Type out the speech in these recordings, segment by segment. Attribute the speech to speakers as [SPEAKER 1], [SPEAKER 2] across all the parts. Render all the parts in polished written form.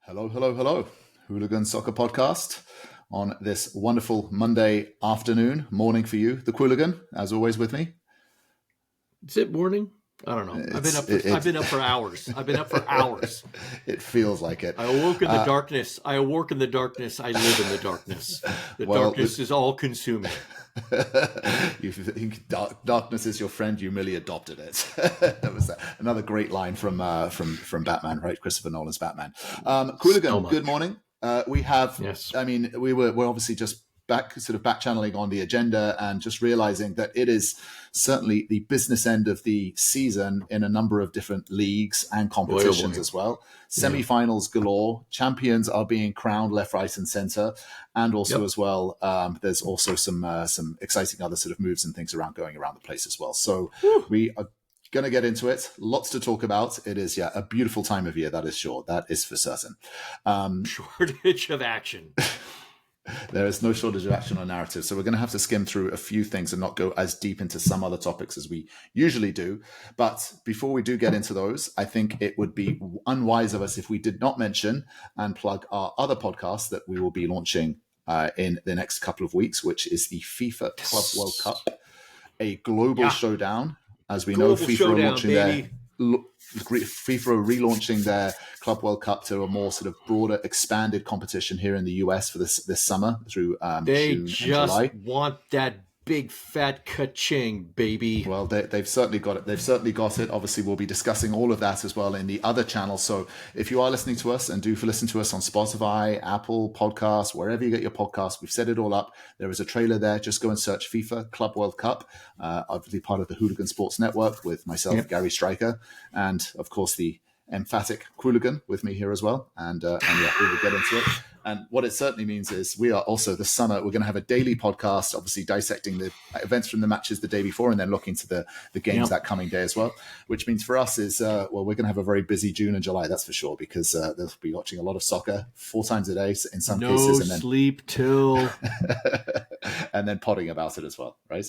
[SPEAKER 1] Hello, hello, hello. Hooligan Soccer Podcast on this wonderful Monday afternoon, morning for you, the Qooligan, as always with me.
[SPEAKER 2] Is it morning? I don't know. I've been up for hours. I've been up for hours.
[SPEAKER 1] It feels like it.
[SPEAKER 2] I awoke in the darkness. I live in the darkness. The darkness is all consuming.
[SPEAKER 1] You think darkness is your friend, you merely adopted it. That was another great line from Batman, right? Christopher Nolan's Batman. Qooligan, good morning. We have, yes. I mean, we're obviously just back channeling on the agenda and just realizing that it is certainly the business end of the season in a number of different leagues and competitions as well. Semifinals galore, champions are being crowned left, right, and center, and also as well, there's also some exciting other sort of moves and things going around the place as well. So we are going to get into it. Lots to talk about. It is a beautiful time of year. That is sure. That is for certain.
[SPEAKER 2] Shortage of action.
[SPEAKER 1] There is no shortage of action or narrative. So we're going to have to skim through a few things and not go as deep into some other topics as we usually do. But before we do get into those, I think it would be unwise of us if we did not mention and plug our other podcast that we will be launching in the next couple of weeks, which is the FIFA Club World Cup, a global showdown. As we know, FIFA are launching FIFA are relaunching their Club World Cup to a more sort of broader, expanded competition here in the US for this summer through June and July.
[SPEAKER 2] They want that big fat ka-ching, baby.
[SPEAKER 1] Well, they've certainly got it. They've certainly got it. Obviously, we'll be discussing all of that as well in the other channels. So if you are listening to us and do listen to us on Spotify, Apple Podcasts, wherever you get your podcasts, we've set it all up. There is a trailer there. Just go and search FIFA Club World Cup, obviously part of the Hooligan Sports Network with myself, Gary Stryker, and of course the emphatic Qooligan with me here as well. And we will get into it. And what it certainly means is we are also this summer, we're going to have a daily podcast, obviously dissecting the events from the matches the day before and then looking to the games that coming day as well, which means for us is, we're going to have a very busy June and July, that's for sure, because they'll be watching a lot of soccer 4 times a day in some cases. And then
[SPEAKER 2] sleep till.
[SPEAKER 1] And then podding about it as well, right?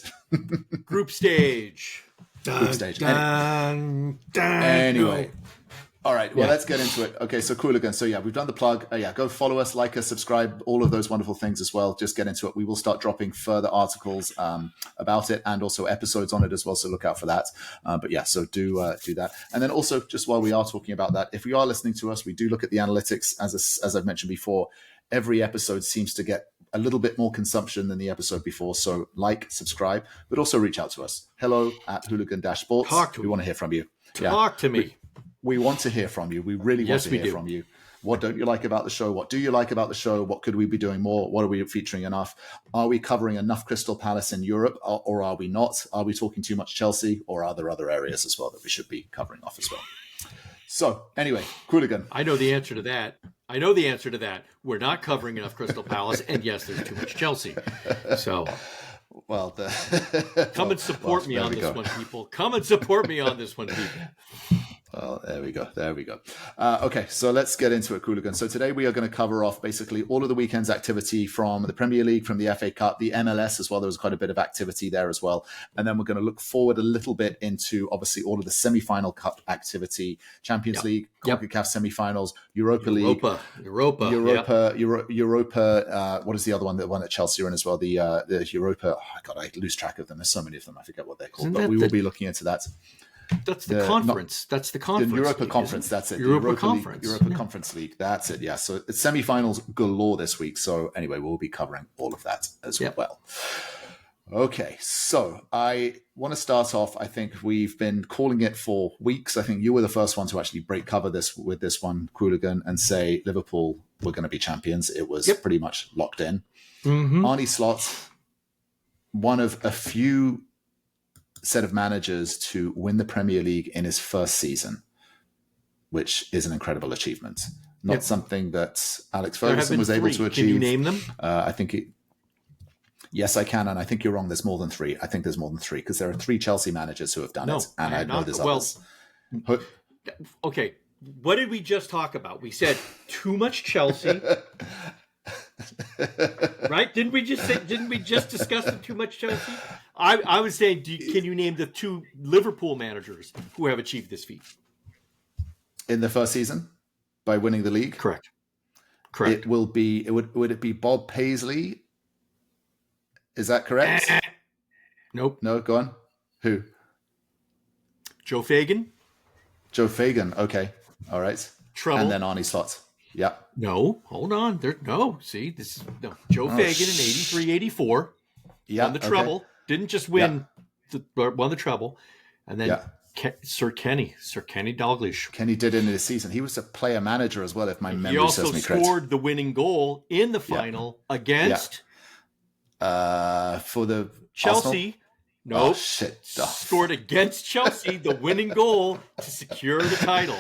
[SPEAKER 2] Group stage.
[SPEAKER 1] Anyway. All right, well, let's get into it. Okay, so Qooligan. So we've done the plug. Go follow us, like us, subscribe, all of those wonderful things as well. Just get into it. We will start dropping further articles about it and also episodes on it as well, so look out for that. So do that. And then also, just while we are talking about that, if you are listening to us, we do look at the analytics. As I've mentioned before, every episode seems to get a little bit more consumption than the episode before. So like, subscribe, but also reach out to us. hello@hooligan-sports. We want to hear from you.
[SPEAKER 2] Talk to me.
[SPEAKER 1] We want to hear from you. We really want to hear from you. What don't you like about the show? What do you like about the show? What could we be doing more? What are we featuring enough? Are we covering enough Crystal Palace in Europe or are we not? Are we talking too much Chelsea or are there other areas as well that we should be covering off as well? So anyway, Qooligan.
[SPEAKER 2] I know the answer to that. We're not covering enough Crystal Palace. And yes, there's too much Chelsea. So...
[SPEAKER 1] Well,
[SPEAKER 2] come and support me on this one, people. Come and support me on this one, people.
[SPEAKER 1] Well, there we go. Okay, so let's get into it, Qooligan. So today we are going to cover off basically all of the weekend's activity from the Premier League, from the FA Cup, the MLS as well. There was quite a bit of activity there as well. And then we're going to look forward a little bit into, obviously, all of the semi-final cup activity, Champions League, CONCACAF semi-finals, Europa League. Europa. What is the other one? The one that Chelsea are in as well? The Europa. Oh, God, I lose track of them. There's so many of them. I forget what they're called. But we will be looking into that.
[SPEAKER 2] That's the conference. That's the conference.
[SPEAKER 1] The Europa Conference. That's it.
[SPEAKER 2] Europa Conference.
[SPEAKER 1] Europa Conference League. That's it. Yeah. So it's semifinals galore this week. So anyway, we'll be covering all of that as well. Okay. So I want to start off. I think we've been calling it for weeks. I think you were the first one to actually cover this with this one, Qooligan, and say Liverpool were going to be champions. It was pretty much locked in.
[SPEAKER 2] Mm-hmm.
[SPEAKER 1] Arnie Slot, one of a few set of managers to win the Premier League in his first season, which is an incredible achievement. Not something that Alex Ferguson was able to achieve.
[SPEAKER 2] Can you name them?
[SPEAKER 1] I think yes, I can. And I think you're wrong. There's more than 3. I think there's more than 3 because there are 3 Chelsea managers who have done it. And I know there's others.
[SPEAKER 2] Okay. What did we just talk about? We said too much Chelsea. Right? Didn't we just discuss the too much Chelsea? I was saying, can you name the 2 Liverpool managers who have achieved this feat?
[SPEAKER 1] In the first season by winning the league?
[SPEAKER 2] Correct. Correct.
[SPEAKER 1] It will be. Would it be Bob Paisley? Is that correct?
[SPEAKER 2] Nope.
[SPEAKER 1] No, go on. Who?
[SPEAKER 2] Joe Fagan.
[SPEAKER 1] Joe Fagan. Okay. All right.
[SPEAKER 2] Trouble.
[SPEAKER 1] And then Arnie Slot. Yeah.
[SPEAKER 2] No, hold on. See, this is Joe Fagan in 83, 84.
[SPEAKER 1] Yeah.
[SPEAKER 2] Won the treble. Didn't just win, won the treble. And then Sir Kenny Dalglish.
[SPEAKER 1] Kenny did in the season. He was a player manager as well, if my memory serves me correct.
[SPEAKER 2] He also scored the winning goal in the final against
[SPEAKER 1] for the
[SPEAKER 2] Chelsea.
[SPEAKER 1] Arsenal?
[SPEAKER 2] No,
[SPEAKER 1] oh, shit.
[SPEAKER 2] Scored against Chelsea the winning goal to secure the title.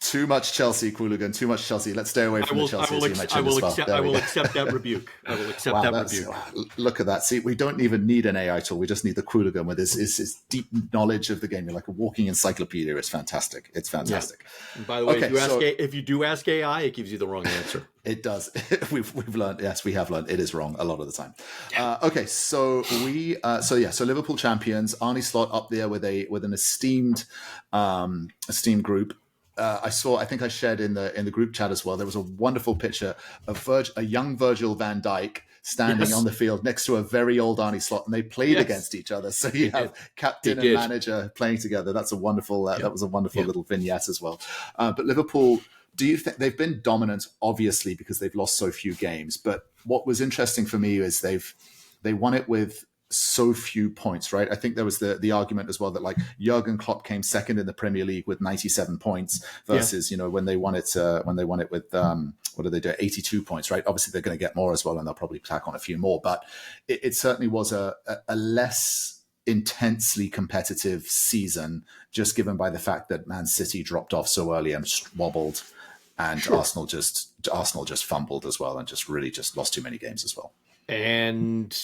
[SPEAKER 1] Too much Chelsea, Qooligan. Too much Chelsea. Let's stay away from the Chelsea.
[SPEAKER 2] I will accept that rebuke. I will accept that rebuke.
[SPEAKER 1] Look at that. See, we don't even need an AI tool. We just need the Qooligan with his deep knowledge of the game. You're like a walking encyclopedia. It's fantastic. It's fantastic.
[SPEAKER 2] Yeah. And by the way, if you do ask AI, it gives you the wrong answer.
[SPEAKER 1] It does. We've learned. Yes, we have learned. It is wrong a lot of the time. Okay, so so Liverpool champions. Arnie Slot up there with an esteemed group. I think I shared in the group chat as well. There was a wonderful picture of a young Virgil van Dijk standing on the field next to a very old Arnie Slot, and they played against each other. So you have captain and manager playing together. That's a wonderful. That was a wonderful little vignette as well. But Liverpool, do you think they've been dominant? Obviously, because they've lost so few games. But what was interesting for me is they won it with so few points, right? I think there was the argument as well that like Jurgen Klopp came second in the Premier League with 97 points versus when they won it with what do they do, 82 points, right? Obviously they're going to get more as well, and they'll probably tack on a few more, but it certainly was a less intensely competitive season, just given by the fact that Man City dropped off so early and wobbled, and Arsenal just fumbled as well, and just really lost too many games as well.
[SPEAKER 2] And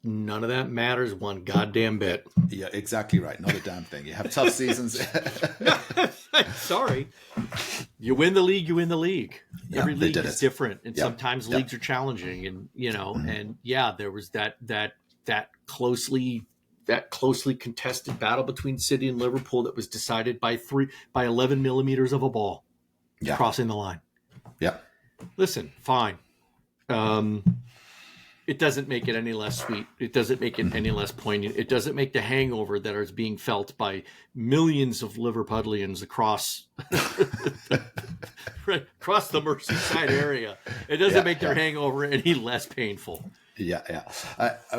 [SPEAKER 2] none of that matters one goddamn bit.
[SPEAKER 1] Yeah, exactly right. Not a damn thing. You have tough seasons.
[SPEAKER 2] Sorry. You win the league, you win the league.
[SPEAKER 1] Yeah,
[SPEAKER 2] every league is different. And sometimes leagues are challenging. And, and there was that closely contested battle between City and Liverpool that was decided by 11 millimeters of a ball crossing the line.
[SPEAKER 1] Yeah.
[SPEAKER 2] Listen, fine. It doesn't make it any less sweet. It doesn't make it any less poignant. It doesn't make the hangover that is being felt by millions of Liverpudlians across the Merseyside area. It doesn't make their hangover any less painful.
[SPEAKER 1] Yeah.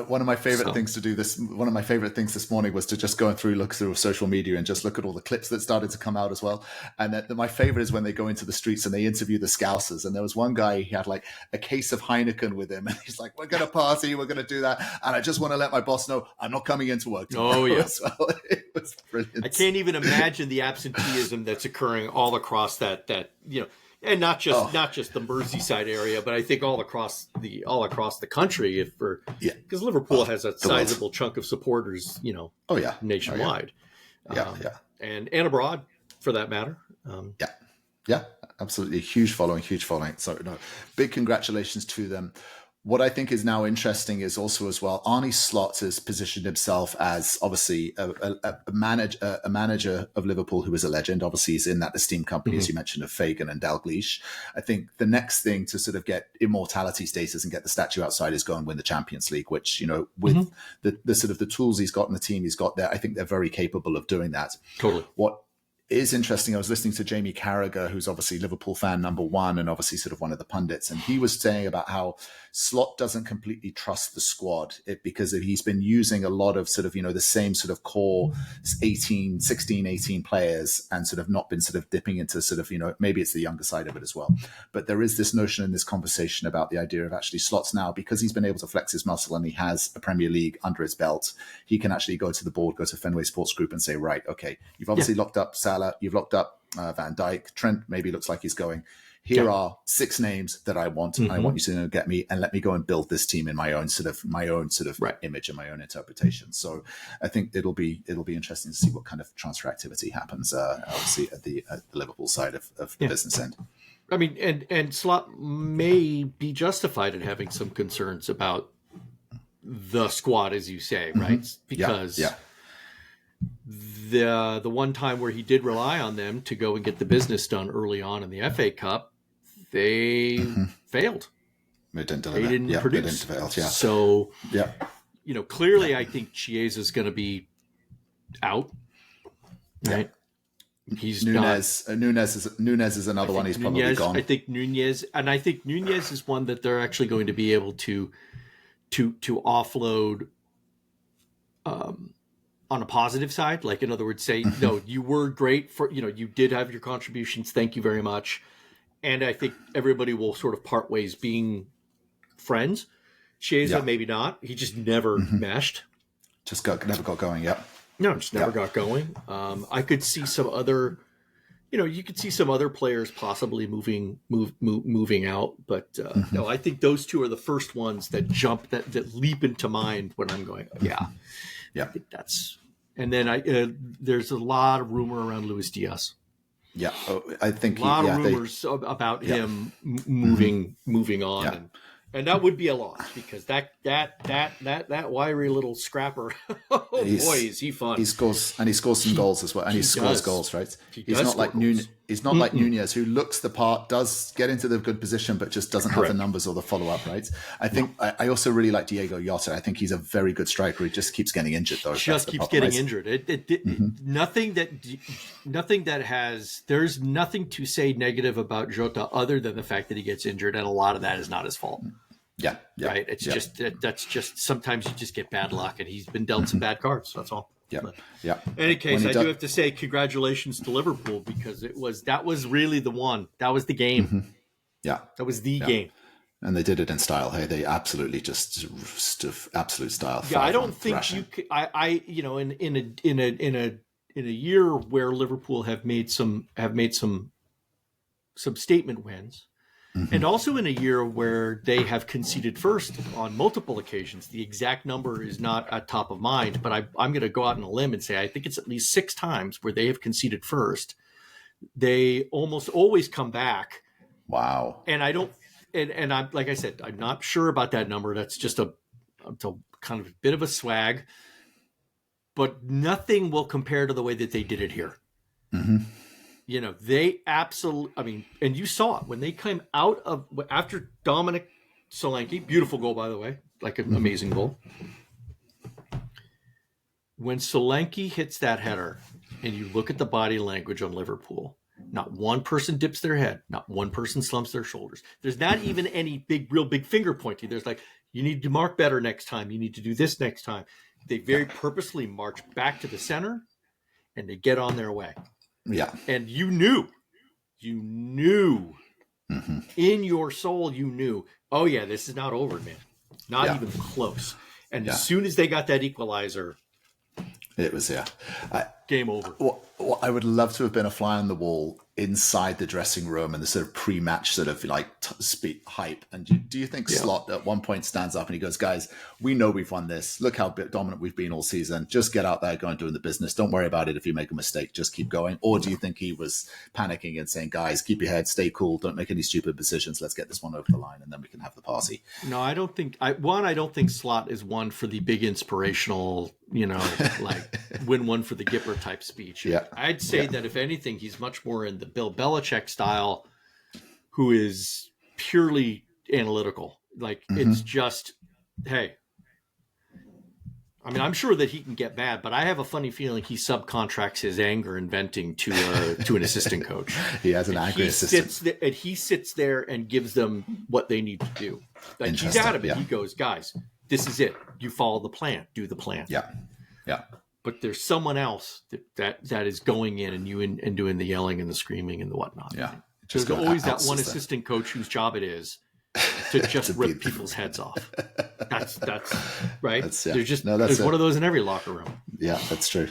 [SPEAKER 1] One of my favorite things to do one of my favorite things this morning was to just look through social media and just look at all the clips that started to come out as well. And my favorite is when they go into the streets and they interview the Scousers. And there was one guy, he had like a case of Heineken with him. And he's like, we're going to party, we're going to do that. And I just want to let my boss know I'm not coming into work tomorrow.
[SPEAKER 2] Oh, yeah.
[SPEAKER 1] As well. It was brilliant.
[SPEAKER 2] I can't even imagine the absenteeism that's occurring all across that and not just the Merseyside area, but I think all across the country, because Liverpool has a sizable chunk of supporters, nationwide, and abroad for that matter.
[SPEAKER 1] Absolutely, huge following. So big congratulations to them. What I think is now interesting is also as well, Arnie Slot has positioned himself as obviously a manager of Liverpool who is a legend. Obviously, he's in that esteemed company, as you mentioned, of Fagan and Dalglish. I think the next thing to sort of get immortality status and get the statue outside is go and win the Champions League, which, with the sort of the tools he's got and the team he's got there, I think they're very capable of doing that.
[SPEAKER 2] Totally.
[SPEAKER 1] What is interesting, I was listening to Jamie Carragher, who's obviously Liverpool fan number one and obviously sort of one of the pundits, and he was saying about how Slot doesn't completely trust the squad because he's been using a lot of sort of, the same sort of core 16, 18 players and sort of not been sort of dipping into sort of, maybe it's the younger side of it as well. But there is this notion in this conversation about the idea of actually Slot's now, because he's been able to flex his muscle and he has a Premier League under his belt, he can actually go to the board, go to Fenway Sports Group and say, right, okay, you've obviously locked up Salah, you've locked up Van Dijk, Trent maybe looks like he's going. Here are 6 names that I want. I want you to get me and let me go and build this team in my own sort of image and my own interpretation. So I think it'll be interesting to see what kind of transfer activity happens, obviously at the Liverpool side of the business end.
[SPEAKER 2] I mean, and Slot may be justified in having some concerns about the squad, as you say, right? Because the one time where he did rely on them to go and get the business done early on in the FA Cup, they failed.
[SPEAKER 1] They didn't deliver.
[SPEAKER 2] They didn't produce.
[SPEAKER 1] They didn't fail. Yeah.
[SPEAKER 2] So, clearly I think Chiesa is going to be out. Right. He's
[SPEAKER 1] Nunez. Nunez is another one. He's probably gone.
[SPEAKER 2] I think Nunez is one that they're actually going to be able to offload on a positive side. Like, in other words, say, no, you were great for, you did have your contributions. Thank you very much. And I think everybody will sort of part ways being friends. Chiesa, maybe not. He just never meshed.
[SPEAKER 1] Never got going. Yeah.
[SPEAKER 2] No, just never got going. I could see some other, you could see some other players possibly moving out, but no, I think those two are the first ones that that leap into mind when I'm going, yeah. I think that's, and then there's a lot of rumor around Luis Diaz.
[SPEAKER 1] Yeah, I think
[SPEAKER 2] a lot of rumors about him moving on. And that would be a loss because that wiry little scrapper. Is he fun?
[SPEAKER 1] He scores some goals as well, and he scores goals, right? He's not like Nunez, who looks the part, does get into the good position, but just doesn't have the numbers or the follow up, right? I think I also really like Diego Jota. I think he's a very good striker. He just keeps getting injured, though.
[SPEAKER 2] Just keeps getting injured. There's nothing to say negative about Jota other than the fact that he gets injured, and a lot of that is not his fault.
[SPEAKER 1] Yeah.
[SPEAKER 2] Right. It's just sometimes you just get bad luck, and he's been dealt some bad cards. That's all.
[SPEAKER 1] Yeah.
[SPEAKER 2] In any case, I do have to say congratulations to Liverpool because that was really the one. That was the game.
[SPEAKER 1] Yeah.
[SPEAKER 2] That was the game.
[SPEAKER 1] And they did it in style. Hey, they absolutely just absolute style.
[SPEAKER 2] Yeah, I don't think you could, in a year where Liverpool have made some statement wins. And also in a year where they have conceded first on multiple occasions. The exact number is not at top of mind, but I'm going to go out on a limb and say I think it's at least 6 times where they have conceded first. They almost always come back.
[SPEAKER 1] Wow.
[SPEAKER 2] And I don't, and I'm, like I said, I'm not sure about that number. That's just a kind of a bit of a swag, but nothing will compare to the way that they did it here. They absolutely, and you saw it when they came out of, after Dominic Solanke, beautiful goal, by the way, like an amazing goal. When Solanke hits that header and you look at the body language on Liverpool, not one person dips their head, not one person slumps their shoulders. There's not even any real big finger pointing. There's like, you need to mark better next time. You need to do this next time. They very purposely march back to the center and they get on their way.
[SPEAKER 1] Yeah.
[SPEAKER 2] And you knew in your soul, oh yeah, this is not over, man. Not even close. And as soon as they got that equalizer,
[SPEAKER 1] it was,
[SPEAKER 2] game over.
[SPEAKER 1] Well, I would love to have been a fly on the wall inside the dressing room and the sort of pre-match sort of like hype. And do you think Slot at one point stands up and he goes, guys, we know we've won this. Look how dominant we've been all season. Just get out there, go and do the business. Don't worry about it if you make a mistake. Just keep going. Or do you think he was panicking and saying, guys, keep your head, stay cool. Don't make any stupid decisions. Let's get this one over the line and then we can have the party.
[SPEAKER 2] No, I don't think I don't think Slot is one for the big inspirational, like win one for the Gipper type speech.
[SPEAKER 1] Yeah.
[SPEAKER 2] I'd say that if anything, he's much more in the Bill Belichick style, who is purely analytical. Like it's just, hey, I'm sure that he can get mad, but I have a funny feeling he subcontracts his anger and venting to an assistant coach.
[SPEAKER 1] He has an angry assistant.
[SPEAKER 2] He sits there and gives them what they need to do. Like he's adamant. Yeah. He goes, guys, this is it. You follow the plan. Do the plan.
[SPEAKER 1] Yeah. Yeah.
[SPEAKER 2] But there's someone else that is going in and doing the yelling and the screaming and the whatnot.
[SPEAKER 1] Yeah.
[SPEAKER 2] There's always that one assistant coach whose job it is to just rip people's heads off. That's right. There's one of those in every locker room.
[SPEAKER 1] Yeah, that's true.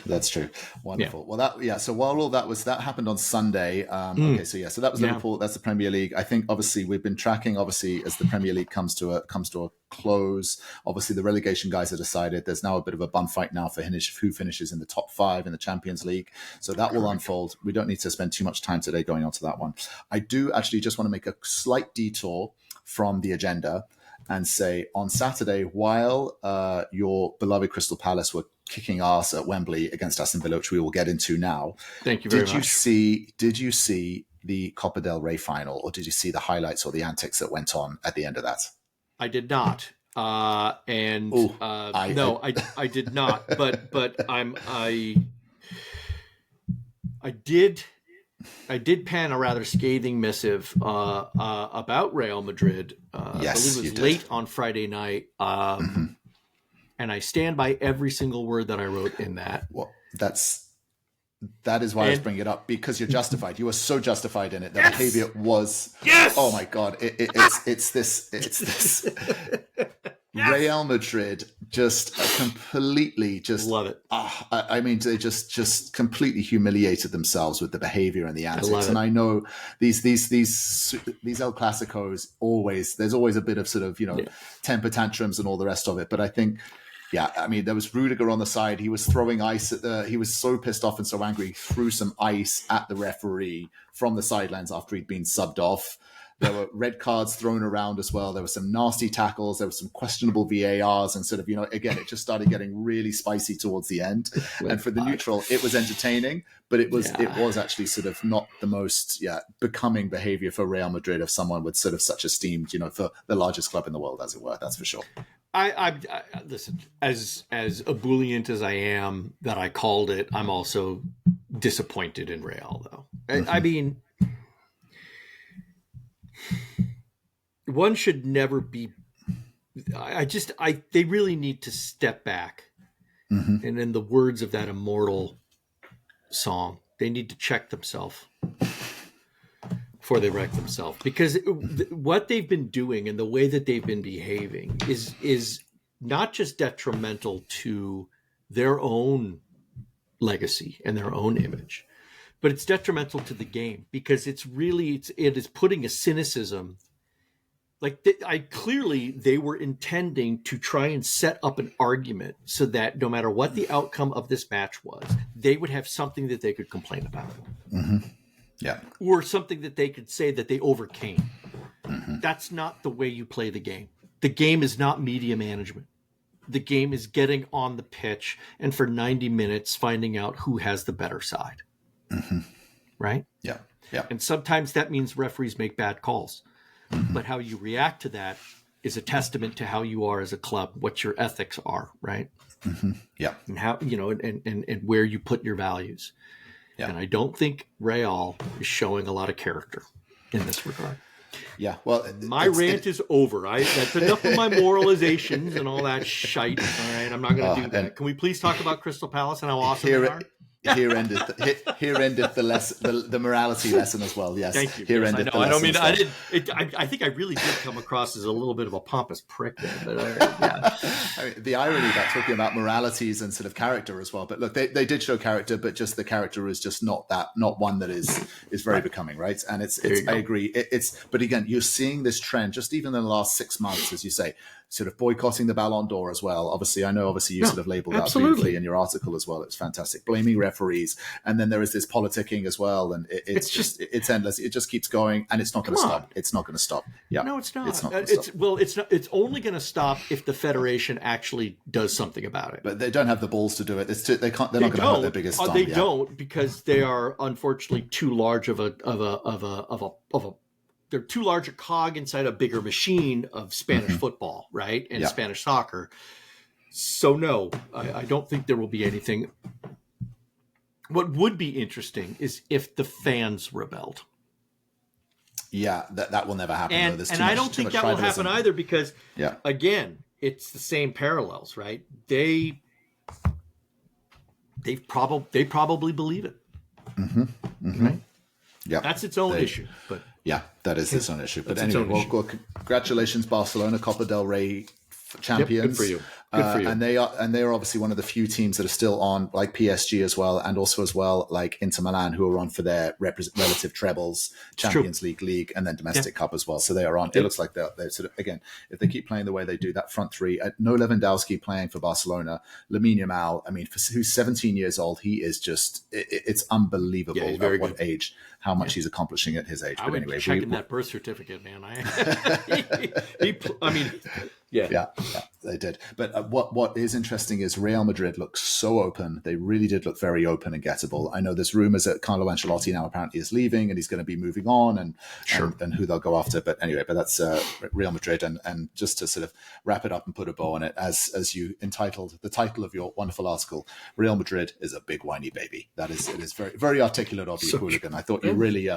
[SPEAKER 1] Wonderful. Yeah. Well, so while all that happened on Sunday. Okay, so that was Liverpool. That's the Premier League. I think obviously we've been tracking as the Premier League comes to a close. Obviously, the relegation guys have decided there's now a bit of a bun fight now for who finishes in the top 5 in the Champions League. So that will unfold. We don't need to spend too much time today going on to that one. I do actually just want to make a slight detour from the agenda and say on Saturday, while your beloved Crystal Palace were kicking ass at Wembley against Aston Villa, which we will get into now.
[SPEAKER 2] Thank you very much.
[SPEAKER 1] Did you see the Copa del Rey final, or did you see the highlights or the antics that went on at the end of that?
[SPEAKER 2] I did not. I did not. But I did pen a rather scathing missive about Real Madrid.
[SPEAKER 1] Yes,
[SPEAKER 2] I believe it was late on Friday night. And I stand by every single word that I wrote in that.
[SPEAKER 1] Well, that is why I was bringing it up, because you're justified. You were so justified in it. The behavior was, oh my God, it's this Real Madrid just completely just
[SPEAKER 2] love it.
[SPEAKER 1] I mean, they just completely humiliated themselves with the behavior and the antics. And I know these El Clasicos there's always a bit of sort of temper tantrums and all the rest of it. But I think. Yeah, I mean, there was Rudiger on the side. He was throwing ice he was so pissed off and so angry, he threw some ice at the referee from the sidelines after he'd been subbed off. There were red cards thrown around as well. There were some nasty tackles. There were some questionable VARs. And sort of, again, it just started getting really spicy towards the end. And for the neutral, it was entertaining, but it was actually sort of not the most becoming behavior for Real Madrid of someone with sort of such esteemed, for the largest club in the world, as it were. That's for sure.
[SPEAKER 2] I listen, as ebullient as I am that I called it, I'm also disappointed in Real, though. I mean, one should never be. They really need to step back, and in the words of that immortal song, they need to check themselves before they wreck themselves, because what they've been doing and the way that they've been behaving is not just detrimental to their own legacy and their own image, but it's detrimental to the game, because it is putting a cynicism. Like clearly they were intending to try and set up an argument so that no matter what the outcome of this match was, they would have something that they could complain about.
[SPEAKER 1] Yeah.
[SPEAKER 2] Or something that they could say that they overcame. That's not the way you play the game. The game is not media management. The game is getting on the pitch and for 90 minutes finding out who has the better side. Right?
[SPEAKER 1] Yeah.
[SPEAKER 2] And sometimes that means referees make bad calls. But how you react to that is a testament to how you are as a club, what your ethics are, right?
[SPEAKER 1] Yeah.
[SPEAKER 2] And how, and where you put your values. Yeah. And I don't think Real is showing a lot of character in this regard.
[SPEAKER 1] Yeah, well,
[SPEAKER 2] my rant is over. That's enough of my moralizations and all that shite. All right, I'm not going to do that. Can we please talk about Crystal Palace and how awesome they are?
[SPEAKER 1] Here ended the morality lesson as well. Yes,
[SPEAKER 2] thank you.
[SPEAKER 1] Here
[SPEAKER 2] ended. I don't mean I did. I think I really did come across as a little bit of a pompous prick there. But
[SPEAKER 1] I mean, the irony about talking about moralities and sort of character as well. But look, they did show character, but just the character is just not one that is very becoming, right? And it's I agree. But again, you're seeing this trend just even in the last 6 months, as you say, sort of boycotting the Ballon d'Or as well. Obviously, you sort of labeled that briefly in your article as well. It's fantastic. Blaming referees. And then there is this politicking as well. And it's endless. It just keeps going and it's not going to stop. It's not going to stop. Yeah.
[SPEAKER 2] No, it's not. It's only going to stop if the federation actually does something about it.
[SPEAKER 1] But they don't have the balls to do it. They're not going to have their biggest thumb.
[SPEAKER 2] They don't, because they are unfortunately too large of a they're too large a cog inside a bigger machine of Spanish football, right? And Spanish soccer. So no, I don't think there will be anything. What would be interesting is if the fans rebelled.
[SPEAKER 1] Yeah, that will never happen.
[SPEAKER 2] And I don't think that will happen either, because again, it's the same parallels, right? They probably believe it. Right?
[SPEAKER 1] Yeah,
[SPEAKER 2] that's its own issue, but.
[SPEAKER 1] Yeah, that is its own issue. But anyway, congratulations, Barcelona, Copa del Rey champions.
[SPEAKER 2] Good for you. Good for you.
[SPEAKER 1] And they are obviously one of the few teams that are still on, like PSG as well, and also as well like Inter Milan, who are on for their relative trebles, Champions League, and then domestic cup as well. So they are on. It looks like they're sort of, again, if they keep playing the way they do, that front three. No Lewandowski playing for Barcelona. Lamine Yamal, I mean, who's 17 years old, he is just, it's unbelievable at what age, how much he's accomplishing at his age.
[SPEAKER 2] But anyway, checking that birth certificate, man. I mean,
[SPEAKER 1] Yeah, they did. But what is interesting is Real Madrid looks so open. They really did look very open and gettable. I know there's rumors that Carlo Ancelotti now apparently is leaving and he's going to be moving on and who they'll go after. But anyway, that's Real Madrid. And just to sort of wrap it up and put a bow on it, as you entitled the title of your wonderful article, Real Madrid is a big whiny baby. It is very, very articulate of you, Qooligan. I thought you really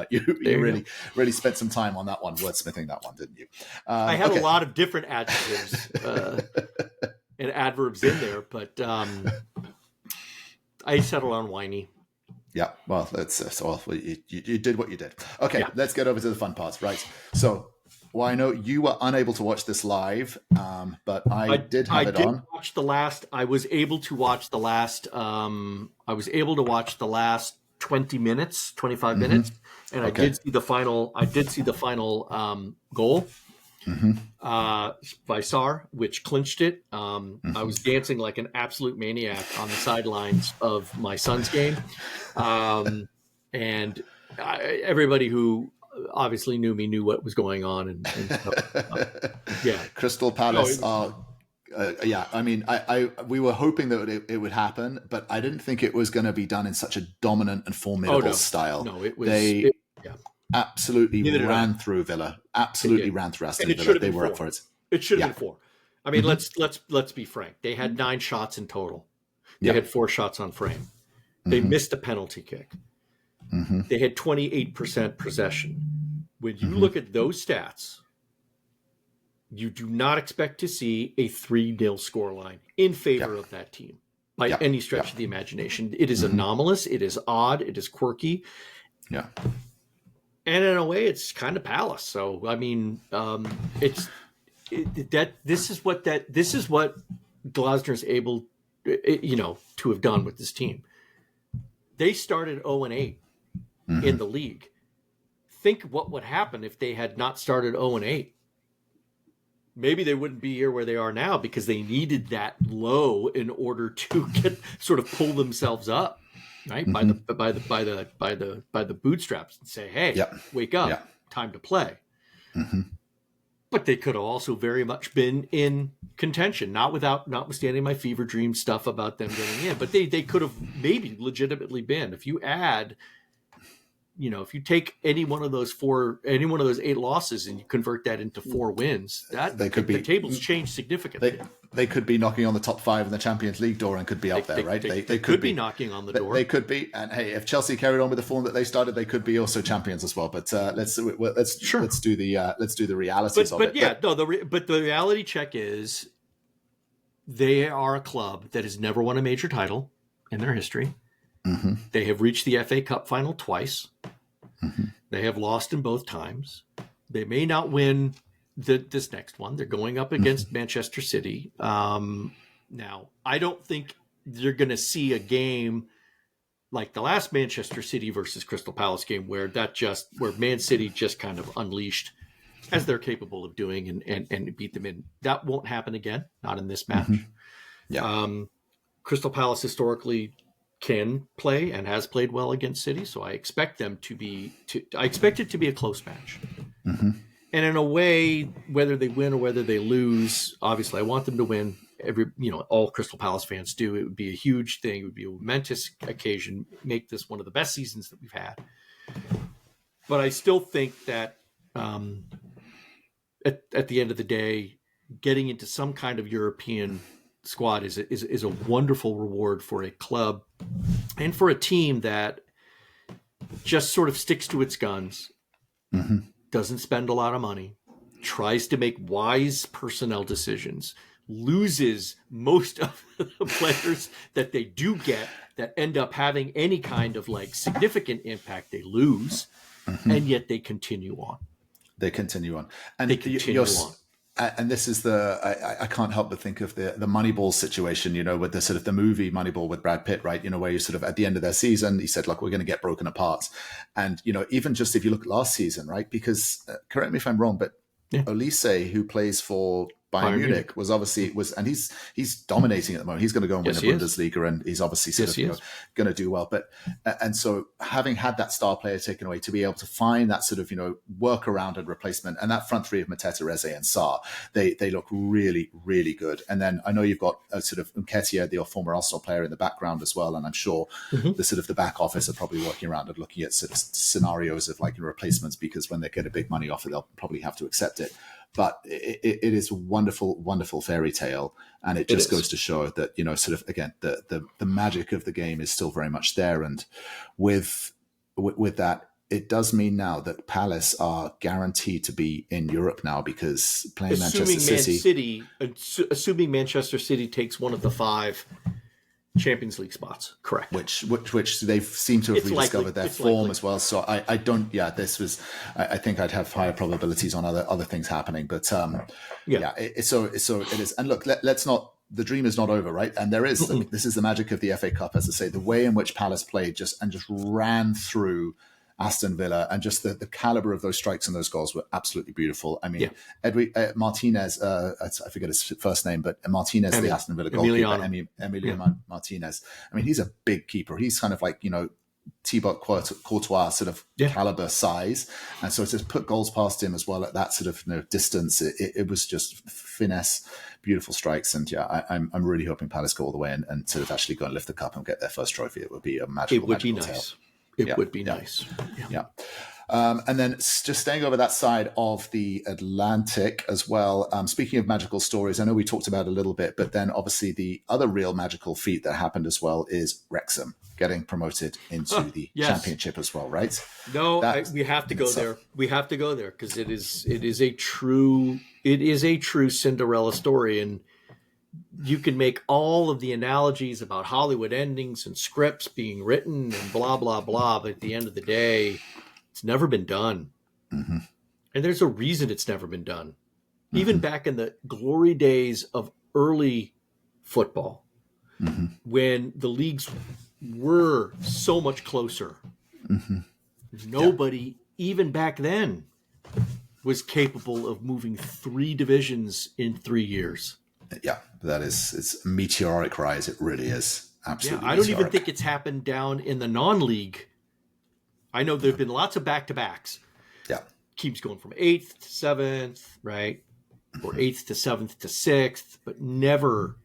[SPEAKER 1] really spent some time on that one, wordsmithing that one, didn't you?
[SPEAKER 2] I had a lot of different adjectives and adverbs in there, but I settled on whiny.
[SPEAKER 1] Yeah, well, you did what you did. Okay, Let's get over to the fun parts, right? So, I know you were unable to watch this live, but I did have it on.
[SPEAKER 2] I was able to watch the last. I was able to watch the last 20 minutes, 25 minutes, and I did see the final. I did see the final goal. By Sar, which clinched it. I was dancing like an absolute maniac on the sidelines of my son's game. And everybody who obviously knew me knew what was going on. And
[SPEAKER 1] Crystal Palace are... I mean, we were hoping that it would happen, but I didn't think it was going to be done in such a dominant and formidable style.
[SPEAKER 2] No, it was...
[SPEAKER 1] Absolutely ran through Villa. Absolutely ran through Aston Villa. They were up for it.
[SPEAKER 2] It should have been 4. I mean, let's be frank. They had 9 shots in total. They had 4 shots on frame. They missed a penalty kick. They had 28% possession. When you look at those stats, you do not expect to see a 3-0 scoreline in favor of that team by any stretch of the imagination. It is anomalous. It is odd. It is quirky.
[SPEAKER 1] Yeah.
[SPEAKER 2] And in a way, it's kind of Palace. So I mean, this is what Glasner is able, to have done with this team. They started 0-8 in the league. Think what would happen if they had not started 0-8. Maybe they wouldn't be here where they are now because they needed that low in order to pull themselves up. Right, by the bootstraps, and say, "Hey, wake up, time to play." But they could have also very much been in contention, notwithstanding my fever dream stuff about them getting in. But they could have maybe legitimately been. If you add, if you take any one of those 8 losses and you convert that into 4 wins, the tables change significantly.
[SPEAKER 1] They could be knocking on the top 5 in the Champions League door and could be up there, right?
[SPEAKER 2] They could be knocking on the door.
[SPEAKER 1] They could be, and hey, if Chelsea carried on with the form that they started, they could be also champions as well. But let's do the realities of it.
[SPEAKER 2] But the reality check is they are a club that has never won a major title in their history. They have reached the FA Cup final twice. They have lost in both times. They may not win this next one. They're going up against Manchester City. Now, I don't think you're going to see a game like the last Manchester City versus Crystal Palace game where Man City just kind of unleashed, as they're capable of doing, and beat them in. That won't happen again, not in this match. Crystal Palace historically can play and has played well against City, so I expect it to be a close match. And in a way, whether they win or whether they lose, obviously I want them to win. All Crystal Palace fans do. It would be a huge thing. It would be a momentous occasion. Make this one of the best seasons that we've had. But I still think that at the end of the day, getting into some kind of European squad is a wonderful reward for a club and for a team that just sort of sticks to its guns, doesn't spend a lot of money, tries to make wise personnel decisions, loses most of the players that they do get that end up having any kind of significant impact. They lose, and yet they continue on.
[SPEAKER 1] And they continue on. And this is I can't help but think of the Moneyball situation, with the sort of the movie Moneyball with Brad Pitt, right? Where you sort of at the end of their season, he said, look, we're going to get broken apart. And, even just if you look at last season, right? Because correct me if I'm wrong, but Olise, who plays for Bayern Munich was obviously and he's dominating at the moment. He's going to go and win the Bundesliga, and he's obviously sort of going to do well. But and so having had that star player taken away, to be able to find that sort of workaround and replacement, and that front three of Mateta, Reze, and Sarr, they look really, really good. And then I know you've got a sort of Nketiah, the former Arsenal player, in the background as well, and I'm sure the sort of the back office are probably working around and looking at sort of scenarios of replacements, because when they get a big money offer, they'll probably have to accept it. But it is a wonderful, wonderful fairy tale, and it just goes to show that sort of again the magic of the game is still very much there, and with that, it does mean now that Palace are guaranteed to be in Europe now, because playing
[SPEAKER 2] assuming Manchester City takes one of the 5 Champions League spots, correct?
[SPEAKER 1] Which they've seemed to have rediscovered their form as well. So I don't. Yeah, this was. I think I'd have higher probabilities on other things happening. But so it is. And look, let's not. The dream is not over, right? And there is. This is the magic of the FA Cup, as I say. The way in which Palace played just ran through Aston Villa, and just the caliber of those strikes and those goals were absolutely beautiful. I mean, Martinez, I forget his first name, but Martinez, the Aston Villa goalkeeper, Emiliano Martinez. I mean, he's a big keeper. He's kind of like, Thibaut Courtois sort of caliber size. And so to put goals past him as well at that sort of distance, it was just finesse, beautiful strikes. And I'm really hoping Palace go all the way and sort of actually go and lift the cup and get their first trophy. It would be a magical tale.
[SPEAKER 2] It would be nice.
[SPEAKER 1] Yeah. And then just staying over that side of the Atlantic as well. Speaking of magical stories, I know we talked about it a little bit, but then obviously the other real magical feat that happened as well is Wrexham getting promoted into the championship as well, right?
[SPEAKER 2] No, we have to go there. We have to go there because it is a true Cinderella story, and you can make all of the analogies about Hollywood endings and scripts being written and blah, blah, blah. But at the end of the day, it's never been done. Mm-hmm. And there's a reason it's never been done. Mm-hmm. Even back in the glory days of early football, when the leagues were so much closer, nobody, even back then, was capable of moving 3 divisions in 3 years.
[SPEAKER 1] Yeah, it's a meteoric rise. It really is. Absolutely.
[SPEAKER 2] Yeah, I don't even think it's happened down in the non-league. I know there've been lots of back-to-backs.
[SPEAKER 1] Yeah.
[SPEAKER 2] Keeps going from 8th to 7th, right? Or 8th to 7th to 6th, but never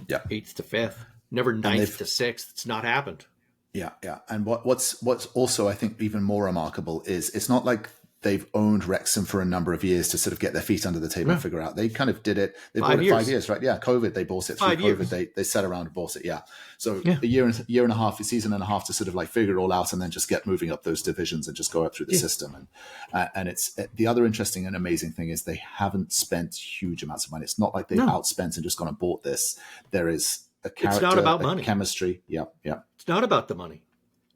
[SPEAKER 2] 8th to 5th. Never 9th to 6th. It's not happened.
[SPEAKER 1] Yeah, yeah. And what's also, I think, even more remarkable is it's not like they've owned Wrexham for a number of years to sort of get their feet under the table and figure out. They kind of did it. They bought it 5 years, right? Yeah, COVID, they bought it. Through COVID, they sat around and bought it, So a year and a half, a season and a half to sort of like figure it all out and then just get moving up those divisions and just go up through the system. And it's the other interesting and amazing thing is they haven't spent huge amounts of money. It's not like they've outspent and just gone and bought this. There is a character,
[SPEAKER 2] it's not about money.
[SPEAKER 1] Chemistry. Yeah.
[SPEAKER 2] It's not about the money.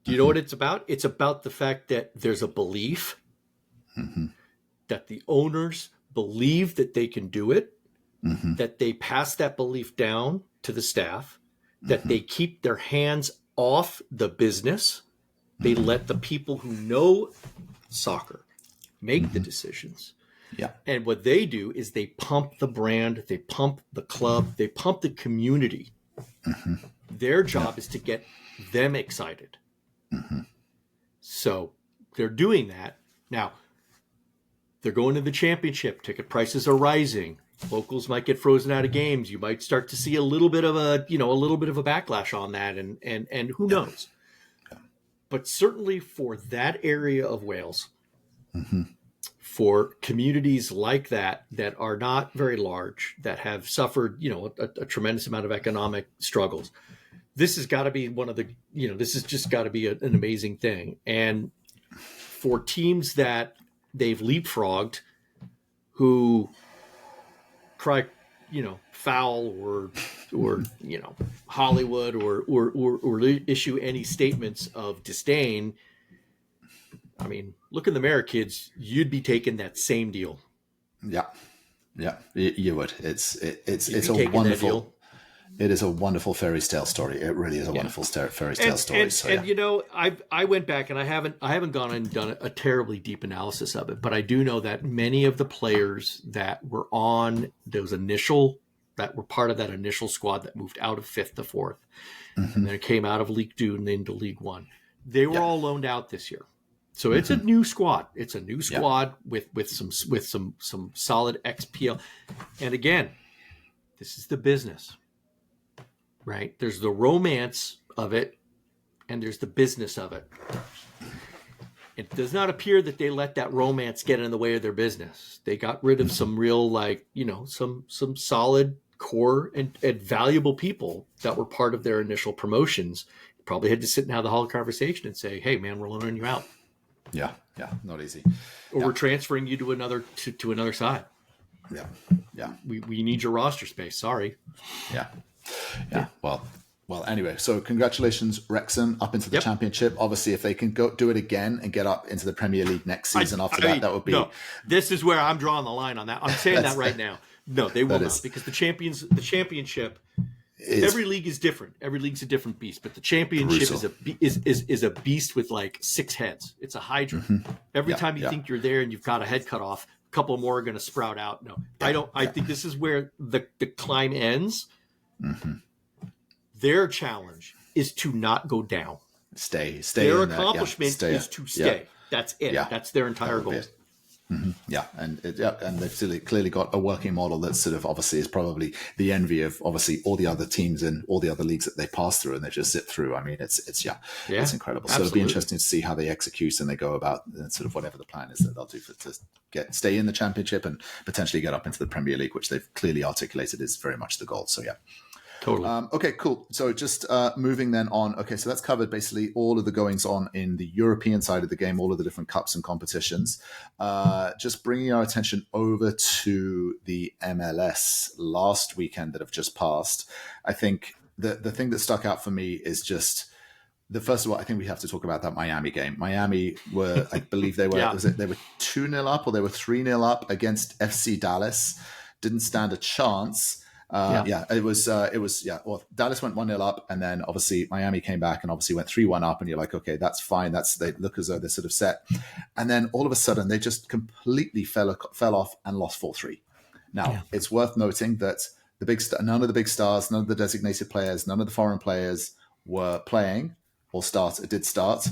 [SPEAKER 2] Do you know what it's about? It's about the fact that there's a belief that the owners believe that they can do it, that they pass that belief down to the staff, that they keep their hands off the business. They let the people who know soccer make the decisions.
[SPEAKER 1] Yeah.
[SPEAKER 2] And what they do is they pump the brand, they pump the club, they pump the community. Their job is to get them excited. So they're doing that. Now, they're going to the championship. Ticket prices are rising. Locals might get frozen out of games. You might start to see a little bit of a backlash on that, and who knows. But certainly for that area of Wales, for communities like that are not very large, that have suffered, a tremendous amount of economic struggles, this has got to be this has just got to be an amazing thing. And for teams that they've leapfrogged, who cry, foul or Hollywood or issue any statements of disdain. I mean, look in the mirror, kids. You'd be taking that same deal.
[SPEAKER 1] Yeah, you would. It's a wonderful. It is a wonderful fairy tale story. It really is a wonderful fairy tale story.
[SPEAKER 2] And I went back and I haven't gone and done a terribly deep analysis of it, but I do know that many of the players that were on that were part of that initial squad that moved out of 5th to 4th, and then came out of League 2 and into League 1, they were all loaned out this year. So it's a new squad. It's a new squad with some solid XPL. And again, this is the business. Right? There's the romance of it, and there's the business of it. It does not appear that they let that romance get in the way of their business. They got rid of some real, some solid core and valuable people that were part of their initial promotions. Probably had to sit and have the whole conversation and say, "Hey, man, we're loaning you out."
[SPEAKER 1] Yeah, not easy.
[SPEAKER 2] Or we're transferring you to another side.
[SPEAKER 1] Yeah.
[SPEAKER 2] We need your roster space. Sorry.
[SPEAKER 1] Yeah. Well. Anyway, so congratulations, Wrexham, up into the Championship. Obviously, if they can go do it again and get up into the Premier League next season, that would be. No,
[SPEAKER 2] this is where I'm drawing the line on that. I'm saying that right now. No, they will not, because the Championship. Every league is different. Every league's a different beast, but the Championship is a beast with like 6 heads. It's a hydra. Every time you think you're there and you've got a head cut off, a couple more are going to sprout out. No, I don't. I think this is where the climb ends. Their challenge is to not go down.
[SPEAKER 1] Stay.
[SPEAKER 2] Their accomplishment is to stay. That's it. That's their entire goal.
[SPEAKER 1] Yeah, and they've clearly got a working model that sort of obviously is probably the envy of obviously all the other teams in all the other leagues that they pass through and they just zip through. I mean, it's incredible. So it'll be interesting to see how they execute and they go about sort of whatever the plan is that they'll do to stay in the Championship and potentially get up into the Premier League, which they've clearly articulated is very much the goal. So yeah.
[SPEAKER 2] Totally.
[SPEAKER 1] Okay, cool. So just moving then on. Okay, so that's covered basically all of the goings on in the European side of the game, all of the different cups and competitions. Just bringing our attention over to the MLS last weekend that have just passed. I think the thing that stuck out for me is just first of all, I think we have to talk about that Miami game. Miami were, I believe they were, they were 2-0 up or they were 3-0 up against FC Dallas. Didn't stand a chance. It was. Well, Dallas went 1-0 up, and then obviously Miami came back and obviously went 3-1 up, and you're like, okay, that's fine. They look as though they're sort of set, and then all of a sudden they just completely fell off and lost 4-3. Now it's worth noting that none of the big stars, none of the designated players, none of the foreign players were playing. It did start.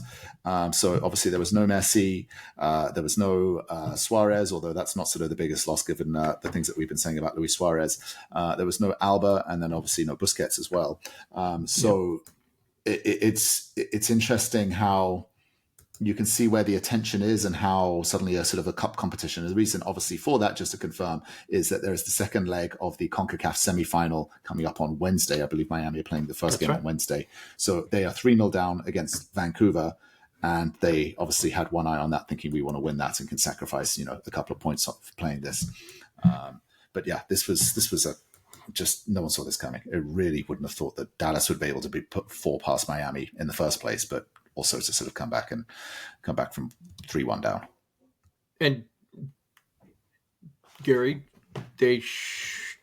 [SPEAKER 1] So obviously there was no Messi, there was no Suarez, although that's not sort of the biggest loss given the things that we've been saying about Luis Suarez. There was no Alba, and then obviously no Busquets as well. It's interesting how you can see where the attention is and how suddenly a sort of a cup competition. And the reason, obviously, for that, just to confirm, is that there is the second leg of the CONCACAF semi-final coming up on Wednesday. I believe Miami are playing the first game on Wednesday. So they are 3-0 down against Vancouver. And they obviously had one eye on that, thinking we want to win that and can sacrifice, a couple of points for playing this. But yeah, this was just no one saw this coming. It really wouldn't have thought that Dallas would be able to be put 4 past Miami in the first place, but also to sort of come back from 3-1 down.
[SPEAKER 2] And Gary,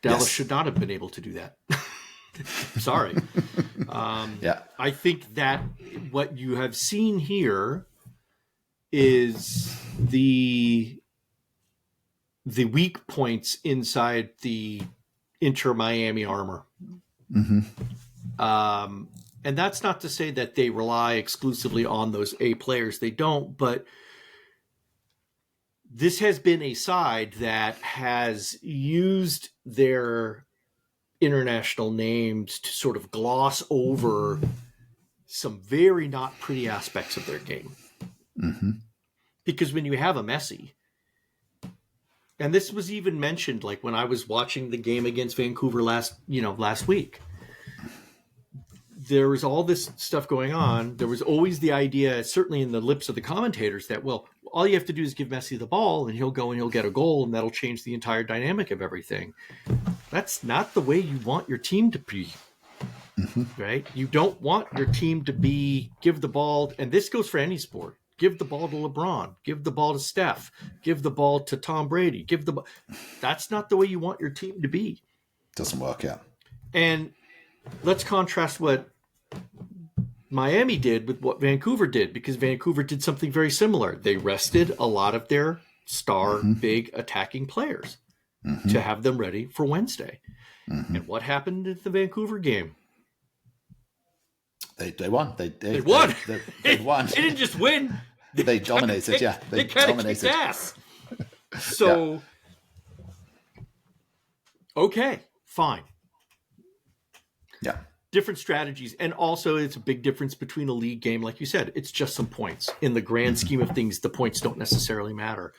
[SPEAKER 2] Dallas should not have been able to do that. Sorry. I think that what you have seen here is the weak points inside the Inter Miami armor. And that's not to say that they rely exclusively on those A players. They don't, but this has been a side that has used their international names to sort of gloss over some very not pretty aspects of their game. Because when you have a Messi, and this was even mentioned, like when I was watching the game against Vancouver last week, there was all this stuff going on. There was always the idea, certainly in the lips of the commentators, that, well, all you have to do is give Messi the ball and he'll go and he'll get a goal and that'll change the entire dynamic of everything. That's not the way you want your team to be, right? You don't want your team to give the ball, and this goes for any sport. Give the ball to LeBron, give the ball to Steph, give the ball to Tom Brady, that's not the way you want your team to be.
[SPEAKER 1] Doesn't work out.
[SPEAKER 2] And let's contrast what Miami did with what Vancouver did, because Vancouver did something very similar. They rested a lot of their star, big attacking players to have them ready for Wednesday. And what happened at the Vancouver game?
[SPEAKER 1] They won. They
[SPEAKER 2] won.
[SPEAKER 1] They won.
[SPEAKER 2] They didn't just win.
[SPEAKER 1] They dominated.
[SPEAKER 2] They kind of kicked ass. So, okay, fine.
[SPEAKER 1] Yeah.
[SPEAKER 2] Different strategies. And also it's a big difference between a league game. Like you said, it's just some points. In the grand scheme of things, the points don't necessarily matter.